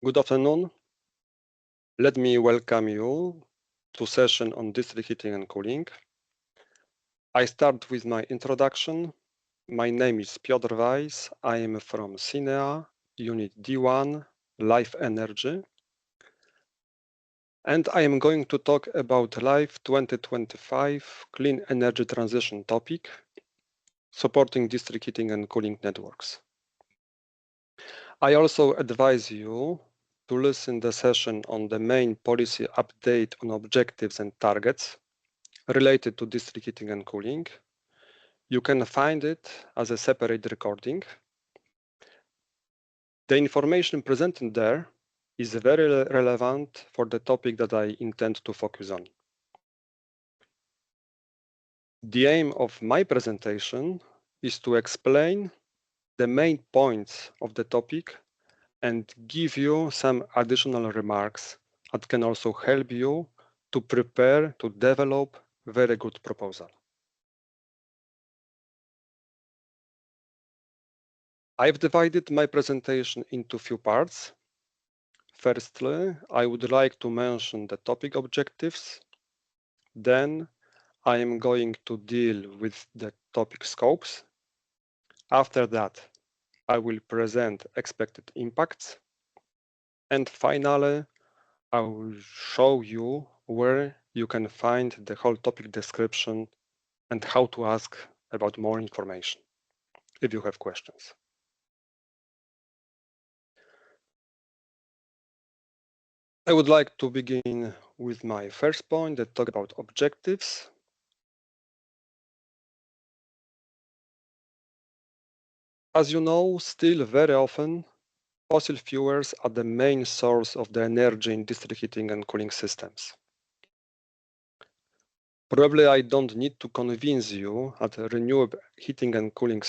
Good afternoon. Let me welcome you to session on district heating and cooling. I start with my introduction. My name is Piotr Weiss. I am from CINEA, Unit D1, Life Energy. And I am going to talk about LIFE 2025 Clean Energy Transition topic, supporting district heating and cooling networks. I also advise you to listen the session on the main policy update on objectives and targets related to district heating and cooling. You can find it as a separate recording. The information presented there is very relevant for the topic that I intend to focus on. The aim of my presentation is to explain the main points of the topic and give you some additional remarks that can also help you to prepare to develop a very good proposal. I've divided my presentation into few parts. Firstly, I would like to mention the topic objectives. Then I am going to deal with the topic scopes. After that, I will present expected impacts. And finally, I will show you where you can find the whole topic description and how to ask about more information if you have questions. I would like to begin with my first point that talk about objectives. As you know, still very often, fossil fuels are the main source of the energy in district heating and cooling systems. Probably I don't need to convince you that renewable heating and cooling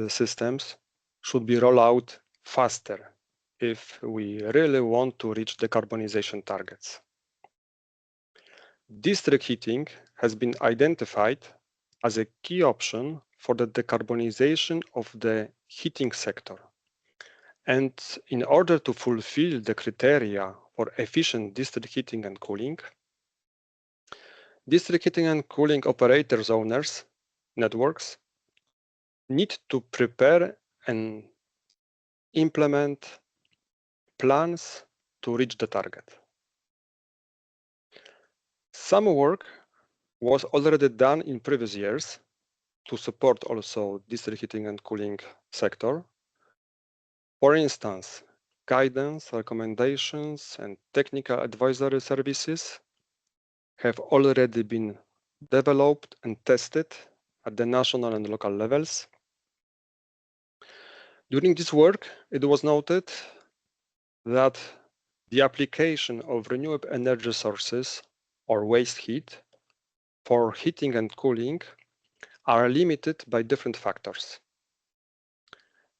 systems should be rolled out faster if we really want to reach decarbonization targets. District heating has been identified as a key option for the decarbonization of the heating sector. And in order to fulfill the criteria for efficient district heating and cooling, district heating and cooling operators owners networks need to prepare and implement plans to reach the target. Some work was already done in previous years to support also district heating and cooling sector. For instance, guidance, recommendations, and technical advisory services have already been developed and tested at the national and local levels. During this work, it was noted that the application of renewable energy sources or waste heat for heating and cooling are limited by different factors.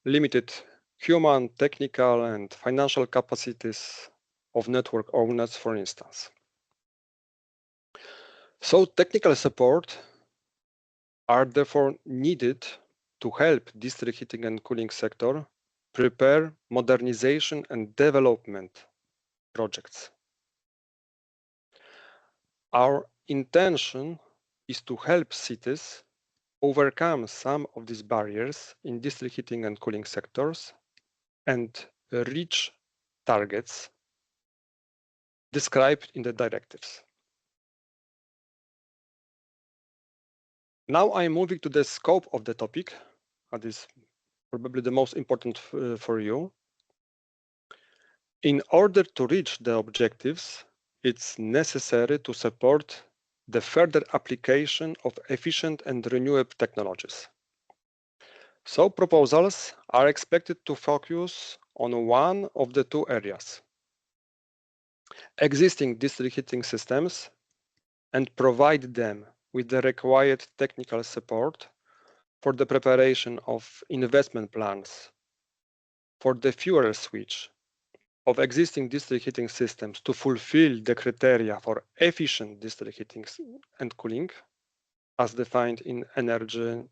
Limited human, technical, and financial capacities of network owners, for instance. So technical support are therefore needed to help district heating and cooling sector prepare modernization and development projects. Our intention is to help cities overcome some of these barriers in district heating and cooling sectors and reach targets described in the directives. Now I'm moving to the scope of the topic. That is probably the most important for you. In order to reach the objectives, it's necessary to support the further application of efficient and renewable technologies. So proposals are expected to focus on one of the two areas: existing district heating systems, and provide them with the required technical support for the preparation of investment plans for the fuel switch of existing district heating systems to fulfill the criteria for efficient district heating and cooling as defined in Energy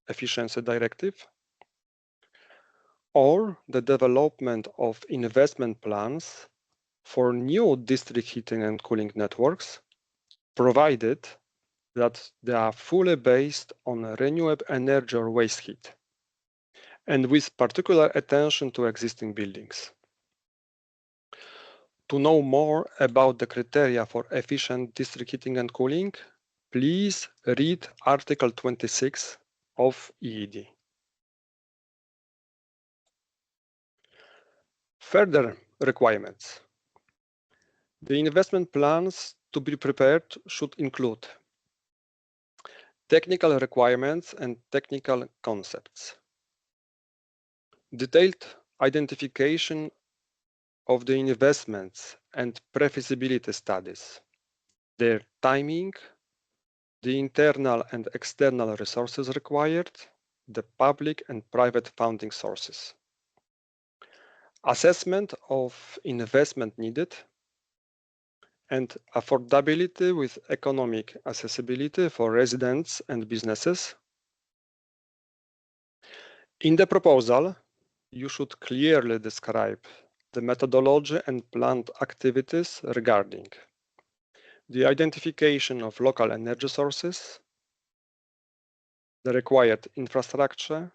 Efficiency Directive, or the development of investment plans for new district heating and cooling networks, provided that they are fully based on renewable energy or waste heat, and with particular attention to existing buildings. To know more about the criteria for efficient district heating and cooling, please read Article 26 of EED. Further requirements. The investment plans to be prepared should include technical requirements and technical concepts, detailed identification of the investments and pre-feasibility studies, their timing, the internal and external resources required, the public and private funding sources, assessment of investment needed, and affordability with economic accessibility for residents and businesses. In the proposal, you should clearly describe the methodology and planned activities regarding the identification of local energy sources, the required infrastructure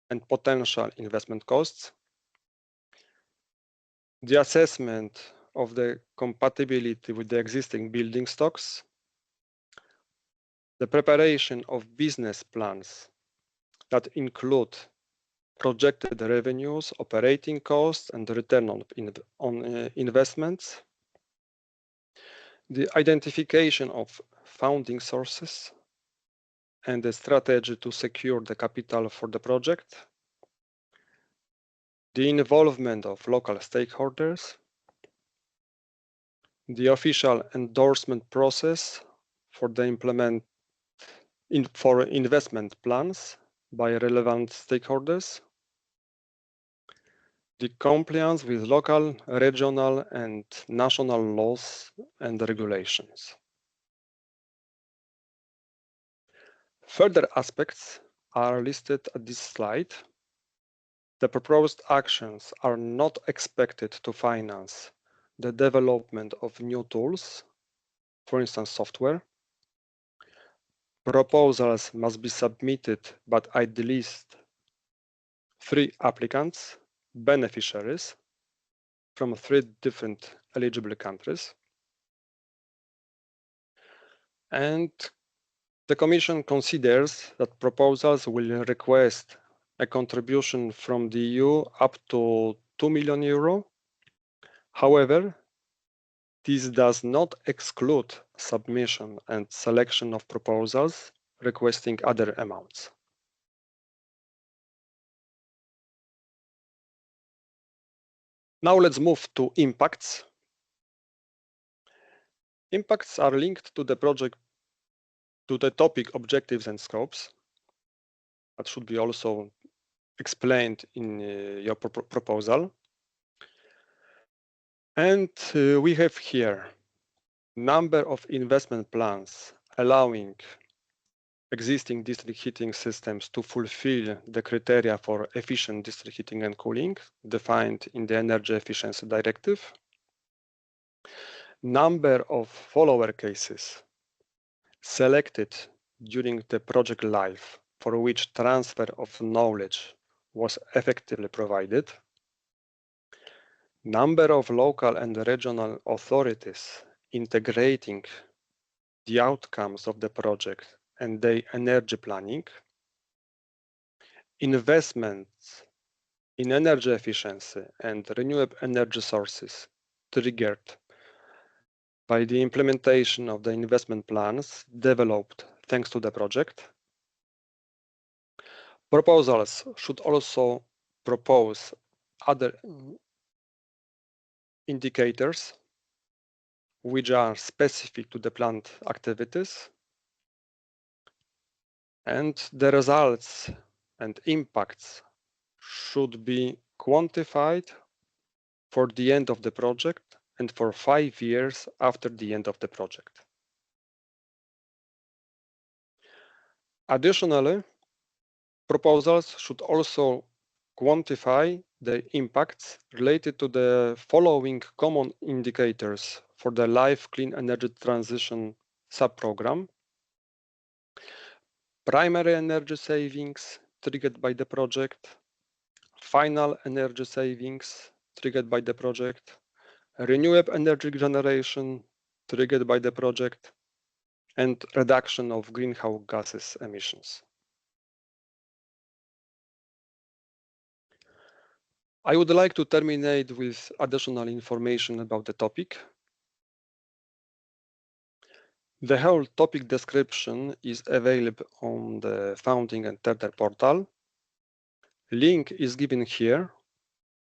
and potential investment costs, the assessment of the compatibility with the existing building stocks, the preparation of business plans that include projected revenues, operating costs, and return on investments, the identification of funding sources, and the strategy to secure the capital for the project, the involvement of local stakeholders, the official endorsement process for the investment plans by relevant stakeholders, the compliance with local, regional, and national laws and regulations. Further aspects are listed at this slide. The proposed actions are not expected to finance the development of new tools, for instance, software. Proposals must be submitted by at least 3 applicants, beneficiaries, from 3 different eligible countries. And the Commission considers that proposals will request a contribution from the EU up to €2 million. However, this does not exclude submission and selection of proposals requesting other amounts. Now let's move to impacts. Impacts are linked to the project, to the topic objectives and scopes. That should be also explained in your proposal. And we have here number of investment plans allowing existing district heating systems to fulfill the criteria for efficient district heating and cooling defined in the Energy Efficiency Directive. Number of follower cases selected during the project life for which transfer of knowledge was effectively provided. Number of local and regional authorities integrating the outcomes of the project and their energy planning. Investments in energy efficiency and renewable energy sources triggered by the implementation of the investment plans developed thanks to the project. Proposals should also propose other indicators which are specific to the planned activities, and the results and impacts should be quantified for the end of the project and for 5 years after the end of the project. Additionally, proposals should also quantify the impacts related to the following common indicators for the LIFE Clean Energy Transition subprogram. Primary energy savings triggered by the project, final energy savings triggered by the project, renewable energy generation triggered by the project, and reduction of greenhouse gases emissions. I would like to terminate with additional information about the topic. The whole topic description is available on the Founding and Tender portal. Link is given here.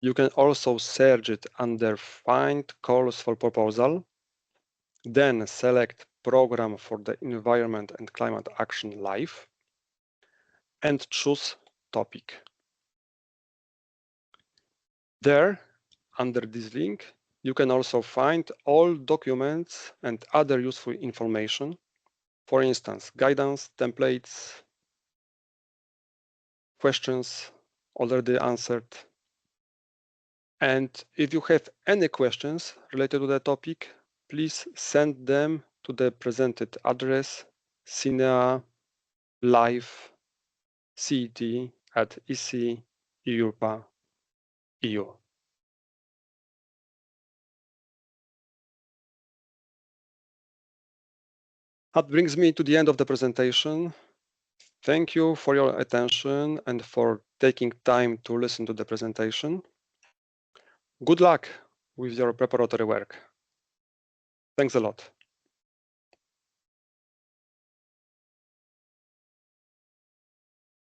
You can also search it under Find Calls for Proposal, then select Program for the Environment and Climate Action LIFE, and choose Topic. There, under this link, you can also find all documents and other useful information. For instance, guidance, templates, questions already answered. And if you have any questions related to the topic, please send them to the presented address, cinea.life-CET-DHC@ec.eu. That brings me to the end of the presentation. Thank you for your attention and for taking time to listen to the presentation. Good luck with your preparatory work. Thanks a lot.